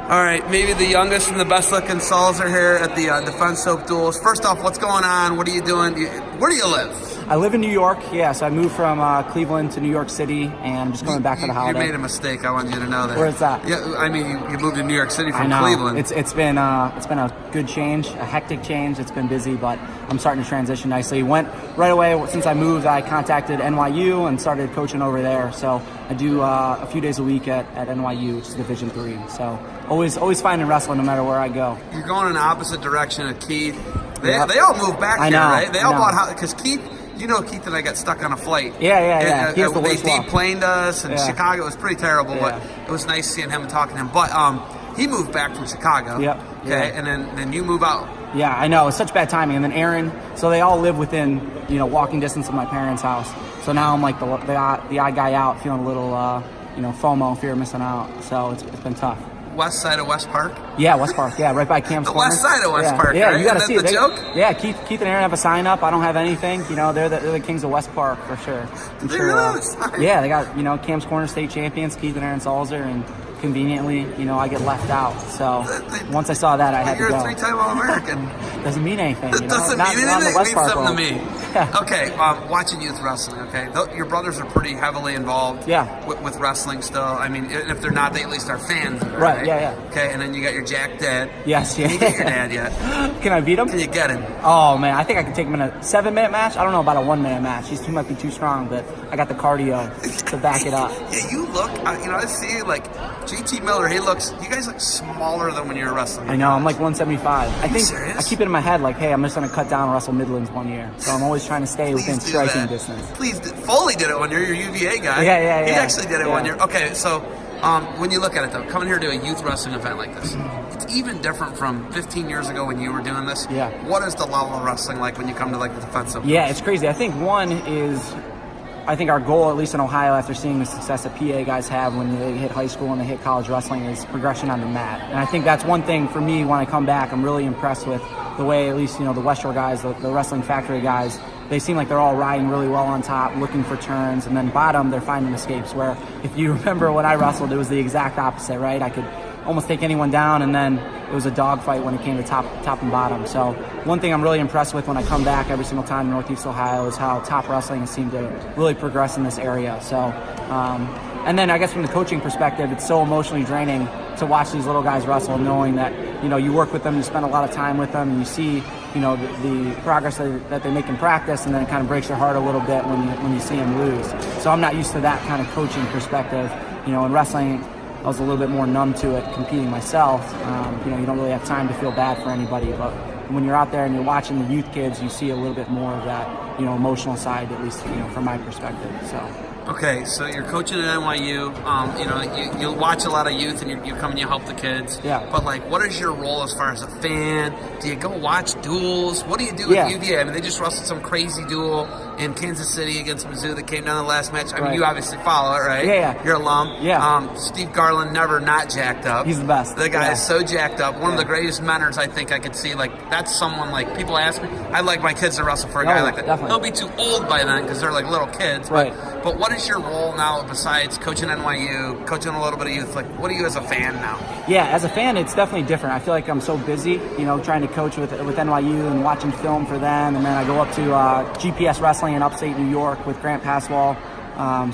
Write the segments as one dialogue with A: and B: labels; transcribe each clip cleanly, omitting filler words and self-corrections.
A: All right, maybe the youngest and the best-looking Sulzer here at the Defense Soap Duels. First off, what's going on? What are you doing? Where do you live?
B: I live in New York, so I moved from Cleveland to New York City, and I'm just going back for the holiday.
A: You made a mistake. I wanted you to know that.
B: Where's that?
A: Yeah, I mean, you moved to New York City from
B: I know.
A: Cleveland.
B: It's been a good change, a hectic change. It's been busy, but I'm starting to transition nicely. Went right away since I moved. I contacted NYU and started coaching over there. So I do a few days a week at NYU, which is Division III. So always finding wrestling no matter where I go.
A: You're going in the opposite direction of Keith. They all moved back here, right? They all bought houses because Keith. You know, Keith and I got stuck on a flight.
B: Yeah. He has the worst
A: They
B: luck.
A: deplaned us in Chicago. It was pretty terrible, but it was nice seeing him and talking to him. But he moved back from Chicago. Okay, and then you move out.
B: Yeah, I know. It's such bad timing. And then Aaron, so they all live within, walking distance of my parents' house. So now I'm like the odd guy out, feeling a little, FOMO, fear of missing out. So it's been tough.
A: West side of West Park?
B: Yeah, West Park. Yeah, right by Cam's Corner.
A: The west side of West Park,
B: yeah,
A: right?
B: You got to see it.
A: The joke?
B: Yeah, Keith and Aaron have a sign up. I don't have anything. They're the kings of West Park for sure.
A: They really have a sign?
B: Yeah, they got, Cam's Corner state champions, Keith and Aaron Sulzer, and conveniently, I get left out. So once I saw that, I had to go.
A: You're a three-time All-American.
B: Doesn't mean anything.
A: It doesn't mean anything.
B: It means
A: something to me. Okay, watching youth wrestling, okay? Your brothers are pretty heavily involved with wrestling still. I mean, if they're not, they at least are fans of it, right?
B: Yeah.
A: Okay, and then you got your Jack dad.
B: Yes,
A: Can you get your dad yet?
B: Can I beat him?
A: Can you get him?
B: Oh, man, I think I can take him in a 7-minute match. I don't know about a 1-minute match. He might be too strong, but I got the cardio to back it up.
A: Yeah, you look, I see, like, JT Miller, you guys look smaller than when you were wrestling.
B: I know, I'm like 175. I think
A: serious?
B: I keep it in my head like, hey, I'm just going to cut down and wrestle Midlands one year. So I'm always trying to stay within striking distance.
A: Please do. Foley did it one year, your UVA guy.
B: Yeah.
A: He actually did it one year. Okay, so when you look at it though, coming here to a youth wrestling event like this, it's even different from 15 years ago when you were doing this.
B: Yeah.
A: What is the level of wrestling like when you come to like the defensive?
B: Yeah, it's crazy. I think our goal, at least in Ohio, after seeing the success that PA guys have when they hit high school and they hit college wrestling, is progression on the mat. And I think that's one thing for me when I come back. I'm really impressed with the way, at least, the West Shore guys, the Wrestling Factory guys, they seem like they're all riding really well on top, looking for turns, and then bottom, they're finding escapes. Where if you remember when I wrestled, it was the exact opposite, right? I could almost take anyone down, and then it was a dogfight when it came to top and bottom. So one thing I'm really impressed with when I come back every single time in Northeast Ohio is how top wrestling has seemed to really progress in this area. So, and then I guess from the coaching perspective, it's so emotionally draining to watch these little guys wrestle, knowing that you work with them, you spend a lot of time with them, and you see the progress that they make in practice, and then it kind of breaks your heart a little bit when you see them lose. So I'm not used to that kind of coaching perspective. In wrestling, I was a little bit more numb to it, competing myself. You don't really have time to feel bad for anybody, but when you're out there and you're watching the youth kids, you see a little bit more of that, emotional side, at least, from my perspective. So.
A: Okay, so you're coaching at NYU. You'll watch a lot of youth, and you come and you help the kids.
B: Yeah.
A: But what is your role as far as a fan? Do you go watch duels? What do you do at UVA? I mean, they just wrestled some crazy duel in Kansas City against Mizzou that came down the last match. I mean, you obviously follow it, right?
B: Yeah.
A: You're alum.
B: Yeah.
A: Steve Garland, never not jacked up.
B: He's the best.
A: The guy is so jacked up. One of the greatest mentors I think I could see. That's someone people ask me. I'd like my kids to wrestle for a guy like that.
B: Definitely.
A: They'll be too old by then because they're like little kids.
B: Right.
A: But what is your role now besides coaching NYU, coaching a little bit of youth? What do you as a fan now?
B: Yeah, as a fan, it's definitely different. I feel like I'm so busy, trying to coach with NYU and watching film for them. And then I go up to GPS Wrestling in upstate New York with Grant Passwell.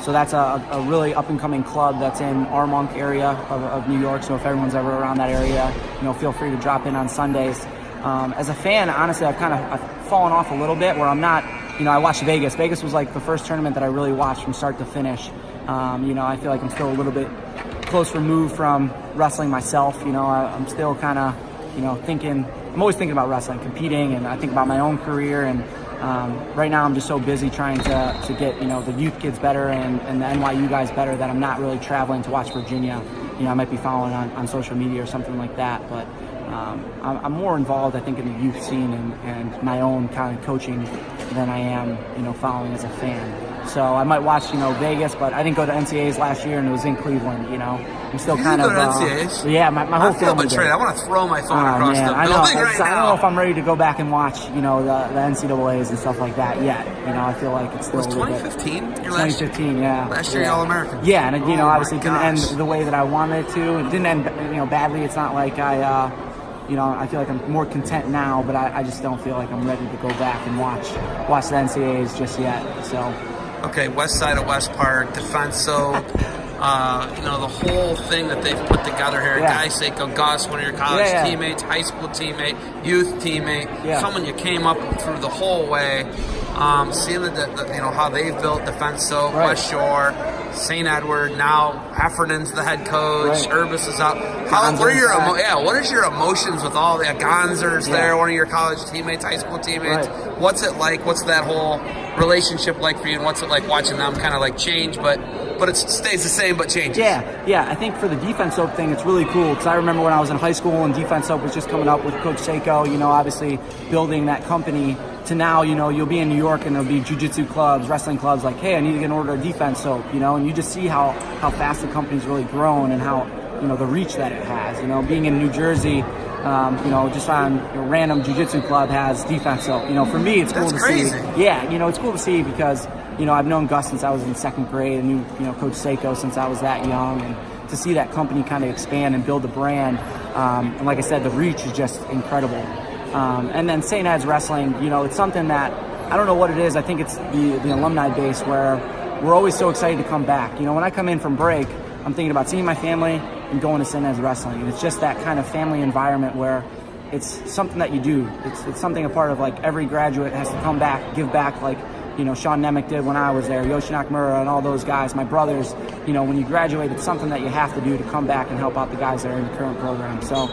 B: So that's a really up-and-coming club that's in our Monk area of New York. So if everyone's ever around that area, feel free to drop in on Sundays. As a fan, honestly, I've fallen off a little bit where I'm not, I watched Vegas. Vegas was like the first tournament that I really watched from start to finish. I feel like I'm still a little bit close removed from wrestling myself. I'm still kind of, thinking, I'm always thinking about wrestling, competing, and I think about my own career. And right now I'm just so busy trying to get, the youth kids better and the NYU guys better that I'm not really traveling to watch Virginia. I might be following on social media or something like that, but I'm more involved, I think, in the youth scene and my own kind of coaching than I am, following as a fan. So I might watch, Vegas, but I didn't go to NCAAs last year, and it was in Cleveland. I'm still
A: You
B: kind
A: didn't
B: of
A: go to NCAAs?
B: Yeah, my whole family did.
A: I want to throw my phone across
B: man,
A: the
B: I know.
A: building right now.
B: I don't know if I'm ready to go back and watch, the NCAAs and stuff like that yet. I feel like it's still
A: was 2015 your
B: 2015, yeah.
A: Last year, All-American.
B: Yeah, and it, obviously
A: my
B: didn't end
A: gosh.
B: the way that I wanted it to. It didn't end, badly. It's not like I feel like I'm more content now, but I just don't feel like I'm ready to go back and watch the NCAAs just yet. So.
A: Okay, west side of West Park, Defenso, the whole thing that they've put together here.
B: Yeah.
A: Guy Seiko, Gus, one of your college teammates, high school teammate, youth teammate, someone you came up through the whole way. Seeing how they've built Defenso, West Shore, St. Edward, now Heffernan's the head coach, Urbis is up. What is your emotions with all the Gonzer's there, one of your college teammates, high school teammates?
B: Right.
A: What's it like? What's that whole relationship like for you, and what's it like watching them kind of like change, but it stays the same but changes?
B: Yeah. I think for the Defense Oak thing, it's really cool because I remember when I was in high school and Defense Oak was just coming up with Coach Seiko, obviously building that company to now, you'll be in New York and there'll be jiu-jitsu clubs, wrestling clubs like, hey, I need to get an order of Defense Soap, and you just see how fast the company's really grown and how, the reach that it has. Being in New Jersey, just on a random jiu-jitsu club has Defense Soap. For me, it's cool to see. Yeah, it's cool to see because, I've known Gus since I was in second grade and knew, Coach Seiko since I was that young. And to see that company kind of expand and build a brand, and like I said, the reach is just incredible. And then St. Ed's Wrestling, it's something that, I don't know what it is. I think it's the alumni base where we're always so excited to come back. When I come in from break, I'm thinking about seeing my family and going to St. Ed's Wrestling. And it's just that kind of family environment where it's something that you do. It's something a part of like every graduate has to come back, give back like, Sean Nemec did when I was there, Yoshi Nakamura and all those guys, my brothers. When you graduate, it's something that you have to do to come back and help out the guys that are in the current program. So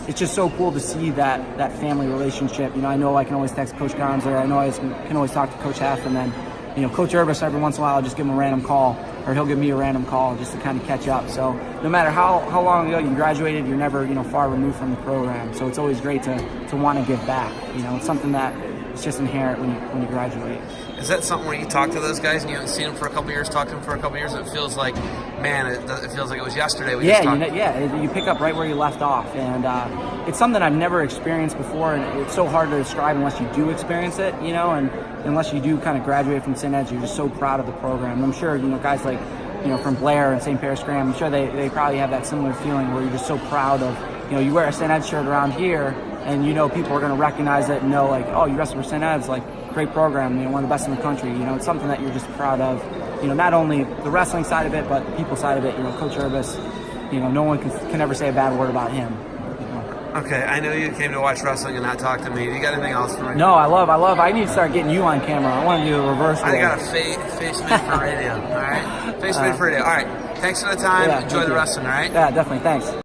B: it's just so cool to see that family relationship. I know I can always text Coach Gonzer. I know I can always talk to Coach Heff, and then Coach Urbis every once in a while I'll just give him a random call, or he'll give me a random call just to kind of catch up. So no matter how long ago you graduated, you're never far removed from the program. So it's always great to want to give back. It's something that it's just inherent when you graduate.
A: Is that something where you talk to those guys and you haven't seen them for a couple years, talk to them for a couple years, and it feels like, man, it feels like it was yesterday we just talked?
B: You pick up right where you left off, and it's something I've never experienced before, and it's so hard to describe unless you do experience it, and unless you do kind of graduate from St. Ed's, you're just so proud of the program. And I'm sure, guys like, from Blair and St. Paris Graham, I'm sure they probably have that similar feeling where you're just so proud of, you wear a St. Ed's shirt around here, and people are going to recognize it and know, like, oh, you wrestle for St. Ed's, like, great program, one of the best in the country. It's something that you're just proud of, not only the wrestling side of it, but the people side of it. Coach Urbis, no one can ever say a bad word about him.
A: Okay, I know you came to watch wrestling and not talk to me. Do you got anything else for me?
B: No, I need to start getting you on camera. I want to do a reverse.
A: I got a face made for radio, all right? Face made for radio. All right, thanks for the time. Enjoy the wrestling, all right?
B: Yeah, definitely. Thanks.